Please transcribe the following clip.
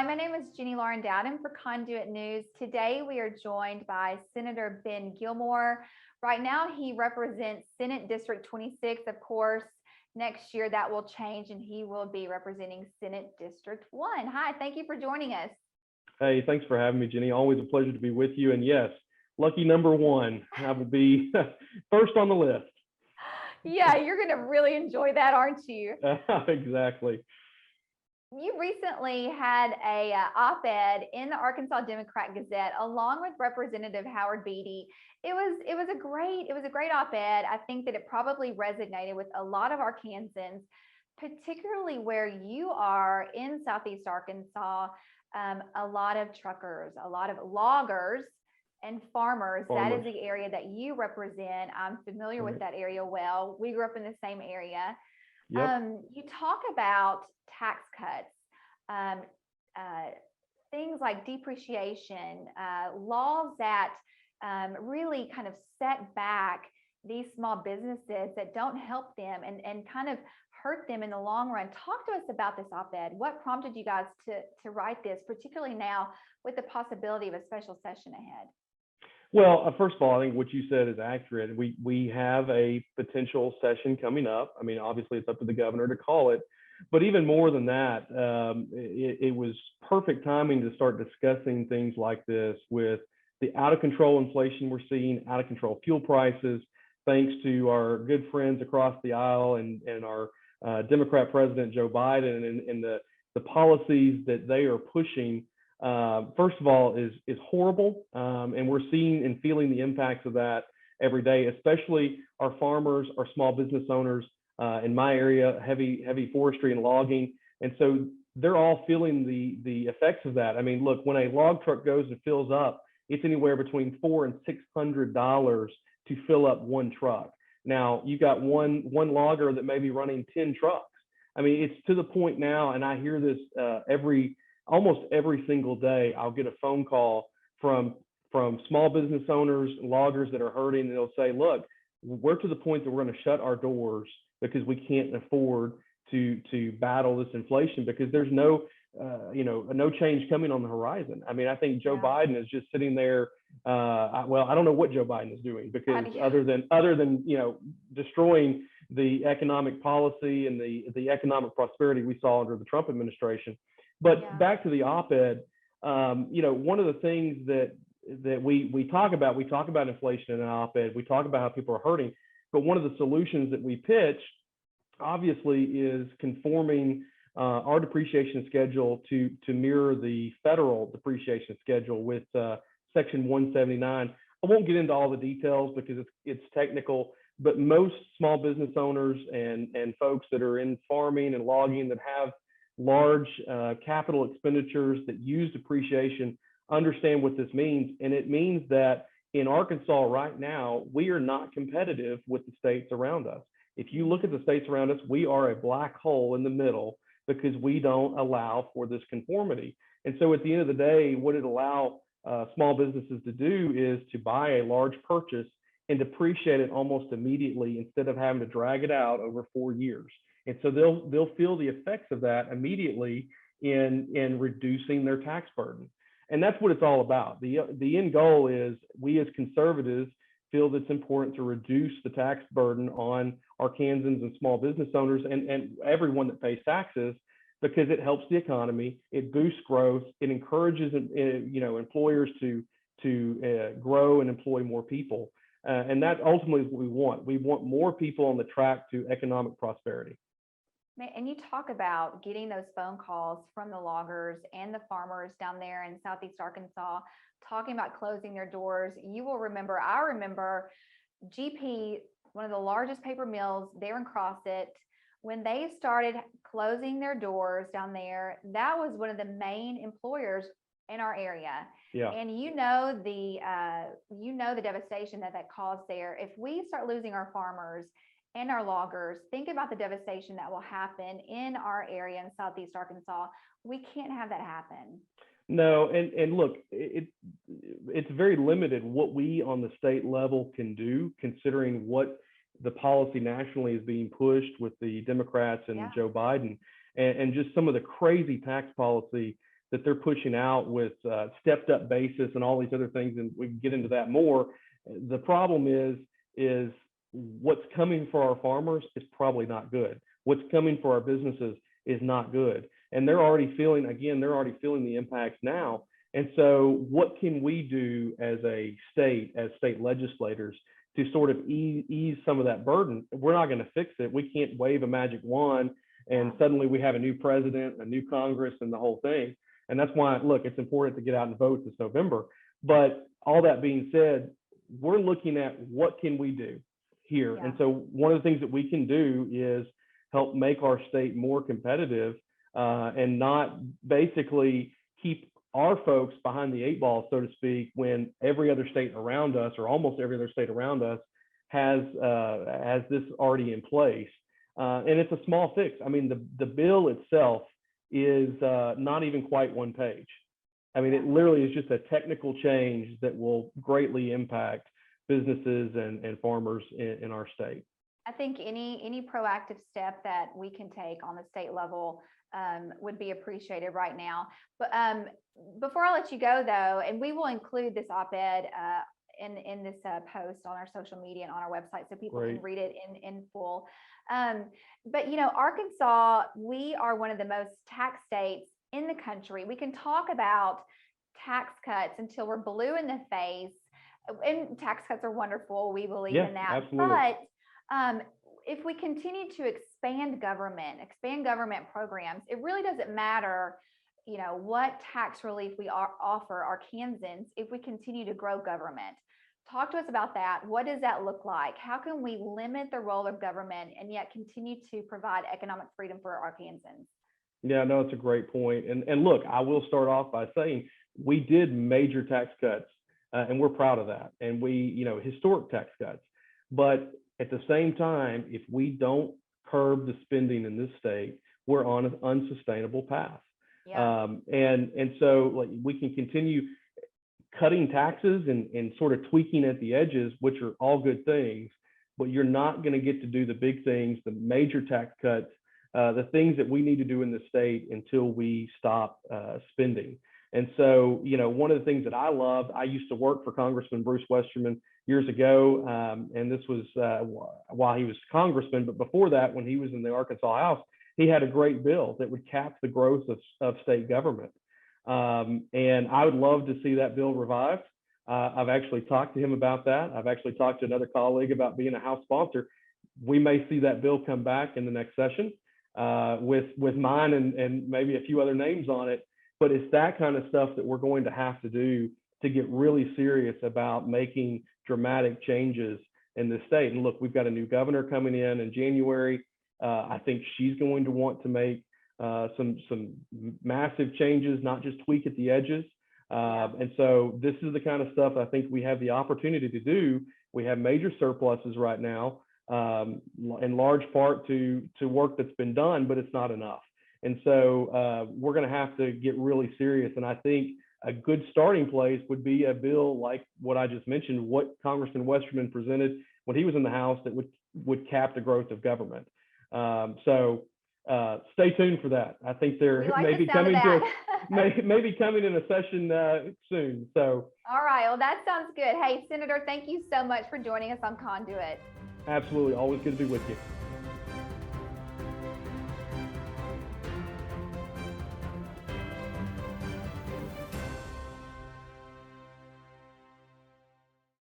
Hi, my name is Jenny Lauren Dowden for Conduit News. Today we are joined by Senator Ben Gilmore. Right now he represents Senate District 26. Of course, next year that will change and he will be representing Senate District 1. Hi, thank you for joining us. Hey, thanks for having me, Jenny. Always a pleasure to be with you. And yes, lucky number one. I will be first on the list. Yeah, you're going to really enjoy that, aren't you? Exactly. You recently had a op-ed in the Arkansas Democrat Gazette along with Representative Howard Beatty. It was a great op-ed. I think that it probably resonated with a lot of Arkansans, particularly where you are in Southeast Arkansas. A lot of truckers, a lot of loggers and farmers. That is the area that you represent. I'm familiar with that area well. We grew up in the same area. Yep. You talk about tax cuts, things like depreciation, laws that really kind of set back these small businesses that don't help them and kind of hurt them in the long run. Talk to us about this op-ed. What prompted you guys to write this, particularly now with the possibility of a special session ahead? Well, first of all, I think what you said is accurate. We have a potential session coming up. I mean, obviously, it's up to the governor to call it. But even more than that, it was perfect timing to start discussing things like this with the out of control inflation we're seeing, out of control fuel prices, thanks to our good friends across the aisle and our Democrat President Joe Biden and the policies that they are pushing. First of all, is horrible, and we're seeing and feeling the impacts of that every day, especially our farmers, our small business owners in my area, heavy forestry and logging, and so they're all feeling the effects of that. I mean, look, when a log truck goes and fills up, it's anywhere between $400 and $600 to fill up one truck. Now you got one logger that may be running 10 trucks. I mean, it's to the point now, and I hear this almost every single day. I'll get a phone call from small business owners, loggers that are hurting, and they'll say, look, we're to the point that we're going to shut our doors because we can't afford to battle this inflation because there's no change coming on the horizon. I mean, I think Joe Biden is just sitting there. I don't know what Joe Biden is doing because other than destroying the economic policy and the economic prosperity we saw under the Trump administration. But back to the op-ed, one of the things that we talk about inflation in an op-ed. We talk about how people are hurting, but one of the solutions that we pitch, obviously, is conforming our depreciation schedule to mirror the federal depreciation schedule with Section 179. I won't get into all the details because it's technical, but most small business owners and folks that are in farming and logging that have large capital expenditures that use depreciation understand what this means. And it means that in Arkansas right now, we are not competitive with the states around us. If you look at the states around us, we are a black hole in the middle because we don't allow for this conformity. And so at the end of the day, what it allows small businesses to do is to buy a large purchase and depreciate it almost immediately instead of having to drag it out over 4 years. And so they'll feel the effects of that immediately in reducing their tax burden. And that's what it's all about. The end goal is we as conservatives feel that it's important to reduce the tax burden on Arkansans and small business owners and everyone that pays taxes because it helps the economy, it boosts growth, it encourages employers to grow and employ more people. And that ultimately is what we want. We want more people on the track to economic prosperity. And you talk about getting those phone calls from the loggers and the farmers down there in Southeast Arkansas, talking about closing their doors. I remember GP, one of the largest paper mills there in Crossett, when they started closing their doors down there, that was one of the main employers in our area. Yeah. And the devastation that caused there. If we start losing our farmers and our loggers, think about the devastation that will happen in our area in Southeast Arkansas. We can't have that happen. No, and look, it's very limited what we on the state level can do, considering what the policy nationally is being pushed with the Democrats and Joe Biden, and just some of the crazy tax policy that they're pushing out with stepped up basis and all these other things, and we can get into that more. The problem is what's coming for our farmers is probably not good. What's coming for our businesses is not good. And they're already feeling the impacts now. And so what can we do as state legislators to sort of ease some of that burden? We're not going to fix it. We can't wave a magic wand and suddenly we have a new president, a new Congress, and the whole thing. And that's why, look, it's important to get out and vote this November. But all that being said, we're looking at what can we do here. And so one of the things that we can do is help make our state more competitive and not basically keep our folks behind the 8 ball, so to speak, when every other state around us, or almost every other state around us, has this already in place. And it's a small fix. I mean, the bill itself is not even quite one page. I mean, it literally is just a technical change that will greatly impact businesses and farmers in our state. I think any proactive step that we can take on the state level would be appreciated right now. But before I let you go, though, and we will include this op-ed in this post on our social media and on our website so people can read it in full. But, Arkansas, we are one of the most tax states in the country. We can talk about tax cuts until we're blue in the face, and tax cuts are wonderful. We believe in that. Absolutely. But if we continue to expand government programs, it really doesn't matter, what tax relief we offer Arkansans if we continue to grow government. Talk to us about that. What does that look like? How can we limit the role of government and yet continue to provide economic freedom for Arkansans? Yeah, no, it's a great point. And look, I will start off by saying we did major tax cuts, and we're proud of that. And we, historic tax cuts. But at the same time, if we don't curb the spending in this state, we're on an unsustainable path. Yeah. And so like we can continue cutting taxes and sort of tweaking at the edges, which are all good things, but you're not going to get to do the big things, the major tax cuts, the things that we need to do in the state until we stop spending. And so, one of the things that I loved, I used to work for Congressman Bruce Westerman years ago, and this was while he was congressman, but before that, when he was in the Arkansas House, he had a great bill that would cap the growth of state government. And I would love to see that bill revived. I've actually talked to him about that. I've actually talked to another colleague about being a House sponsor. We may see that bill come back in the next session with mine and maybe a few other names on it. But it's that kind of stuff that we're going to have to do to get really serious about making dramatic changes in this state. And look, we've got a new governor coming in January. I think she's going to want to make some massive changes, not just tweak at the edges. And so this is the kind of stuff I think we have the opportunity to do. We have major surpluses right now, in large part to work that's been done, but it's not enough. And so we're going to have to get really serious. And I think a good starting place would be a bill like what I just mentioned, what Congressman Westerman presented when he was in the House, that would cap the growth of government. So stay tuned for that. I think they're maybe coming in a session soon. So all right, well, that sounds good. Hey, Senator, thank you so much for joining us on Conduit. Absolutely, always good to be with you.